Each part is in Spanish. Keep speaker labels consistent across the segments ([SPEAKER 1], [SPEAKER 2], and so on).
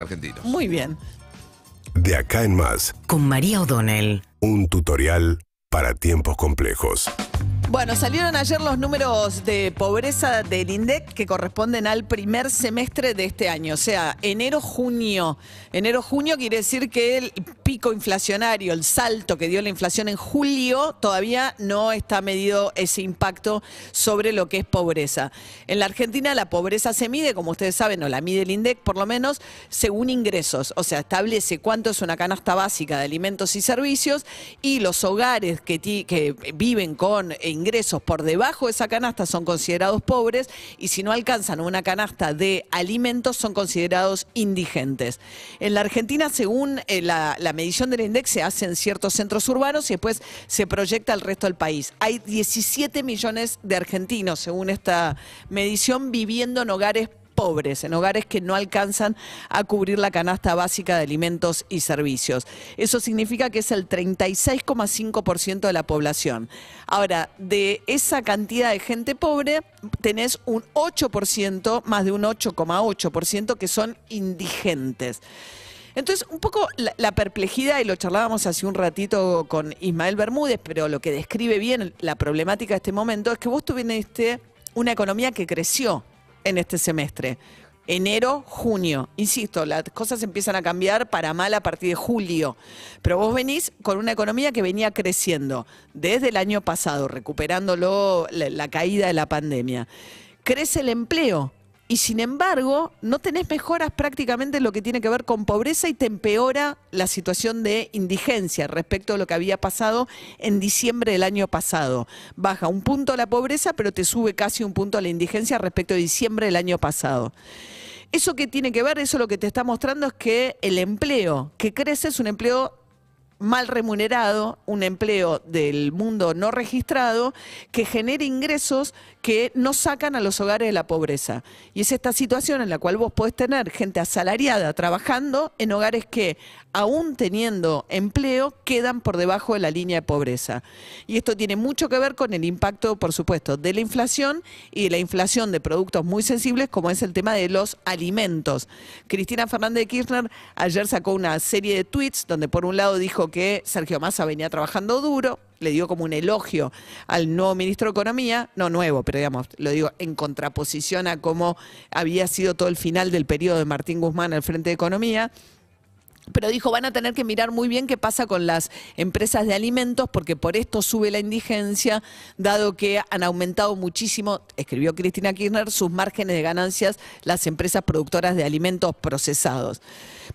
[SPEAKER 1] argentinos.
[SPEAKER 2] Muy bien.
[SPEAKER 3] De acá en más,
[SPEAKER 4] Con María O'Donnell.
[SPEAKER 3] un tutorial para tiempos complejos.
[SPEAKER 2] Bueno, salieron ayer los números de pobreza del INDEC que corresponden al primer semestre de este año, o sea, enero-junio. Enero-junio quiere decir que el pico inflacionario, el salto que dio la inflación en julio, todavía no está medido ese impacto sobre lo que es pobreza. En la Argentina la pobreza se mide, como ustedes saben, o la mide el INDEC por lo menos, según ingresos. O sea, establece cuánto es una canasta básica de alimentos y servicios, y los hogares que viven con ingresos por debajo de esa canasta son considerados pobres, y si no alcanzan una canasta de alimentos son considerados indigentes. En la Argentina, según la medición del INDEC, se hace en ciertos centros urbanos y después se proyecta al resto del país. Hay 17 millones de argentinos, según esta medición, viviendo en hogares pobres, en hogares que no alcanzan a cubrir la canasta básica de alimentos y servicios. Eso significa que es el 36,5% de la población. Ahora, de esa cantidad de gente pobre, tenés un 8%, más de un 8,8% que son indigentes. Entonces, un poco la perplejidad, y lo charlábamos hace un ratito con Ismael Bermúdez, pero lo que describe bien la problemática de este momento es que vos tuviste una economía que creció en este semestre. Enero, junio. Insisto, las cosas empiezan a cambiar para mal a partir de julio. Pero vos venís con una economía que venía creciendo desde el año pasado, recuperándolo la caída de la pandemia. Crece el empleo. Y sin embargo, no tenés mejoras prácticamente en lo que tiene que ver con pobreza, y te empeora la situación de indigencia respecto a lo que había pasado en diciembre del año pasado. Baja un punto la pobreza, pero te sube casi un punto la indigencia respecto a diciembre del año pasado. ¿Eso qué tiene que ver? Eso lo que te está mostrando es que el empleo que crece es un empleo mal remunerado, un empleo del mundo no registrado, que genera ingresos que no sacan a los hogares de la pobreza. Y es esta situación en la cual vos podés tener gente asalariada trabajando en hogares que, aún teniendo empleo, quedan por debajo de la línea de pobreza. Y esto tiene mucho que ver con el impacto, por supuesto, de la inflación, y de la inflación de productos muy sensibles, como es el tema de los alimentos. Cristina Fernández de Kirchner ayer sacó una serie de tweets donde por un lado dijo que Sergio Massa venía trabajando duro, le dio como un elogio al nuevo ministro de Economía, no nuevo, pero digamos, lo digo en contraposición a cómo había sido todo el final del periodo de Martín Guzmán al frente de Economía. Pero dijo, van a tener que mirar muy bien qué pasa con las empresas de alimentos, porque por esto sube la indigencia, dado que han aumentado muchísimo, escribió Cristina Kirchner, sus márgenes de ganancias las empresas productoras de alimentos procesados.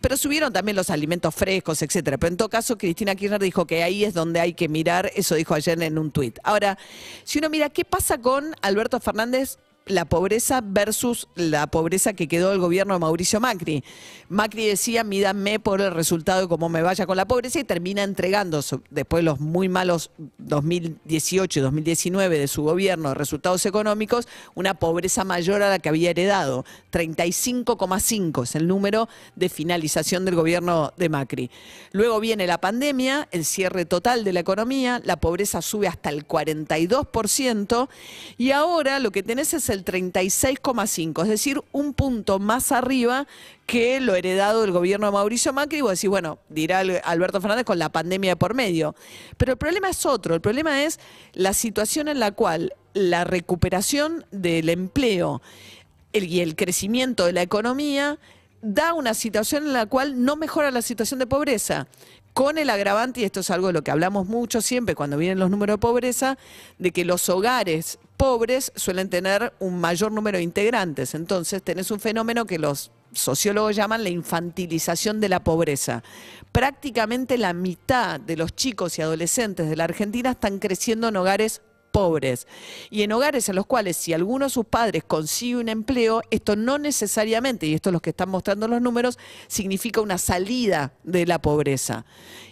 [SPEAKER 2] Pero subieron también los alimentos frescos, etcétera. Pero en todo caso, Cristina Kirchner dijo que ahí es donde hay que mirar, eso dijo ayer en un tuit. Ahora, si uno mira qué pasa con Alberto Fernández, la pobreza versus la pobreza que quedó el gobierno de Mauricio Macri. Macri decía, mídanme por el resultado de cómo me vaya con la pobreza, y termina entregando, después de los muy malos 2018 y 2019 de su gobierno de resultados económicos, una pobreza mayor a la que había heredado. 35,5 es el número de finalización del gobierno de Macri. Luego viene la pandemia, el cierre total de la economía, la pobreza sube hasta el 42%, y ahora lo que tenés es el 36,5, es decir, un punto más arriba que lo heredado del gobierno de Mauricio Macri. Y vos decís, bueno, dirá Alberto Fernández, con la pandemia de por medio. Pero el problema es otro, el problema es la situación en la cual la recuperación del empleo y el crecimiento de la economía da una situación en la cual no mejora la situación de pobreza, con el agravante, y esto es algo de lo que hablamos mucho siempre cuando vienen los números de pobreza, de que los hogares pobres suelen tener un mayor número de integrantes. Entonces tenés un fenómeno que los sociólogos llaman la infantilización de la pobreza. Prácticamente la mitad de los chicos y adolescentes de la Argentina están creciendo en hogares pobres, y en hogares en los cuales, si alguno de sus padres consigue un empleo, esto no necesariamente, y esto es lo que están mostrando los números, significa una salida de la pobreza.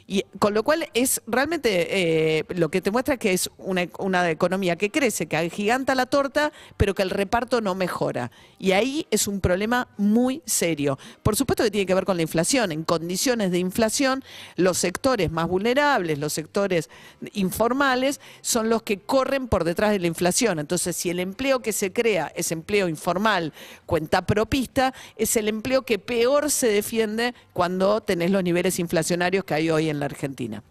[SPEAKER 2] Y con lo cual es realmente lo que te muestra que es una economía que crece, que agiganta la torta, pero que el reparto no mejora. Y ahí es un problema muy serio. Por supuesto que tiene que ver con la inflación. En condiciones de inflación, los sectores más vulnerables, los sectores informales, son los que corren corren por detrás de la inflación. Entonces, si el empleo que se crea es empleo informal, cuentapropista, es el empleo que peor se defiende cuando tenés los niveles inflacionarios que hay hoy en la Argentina.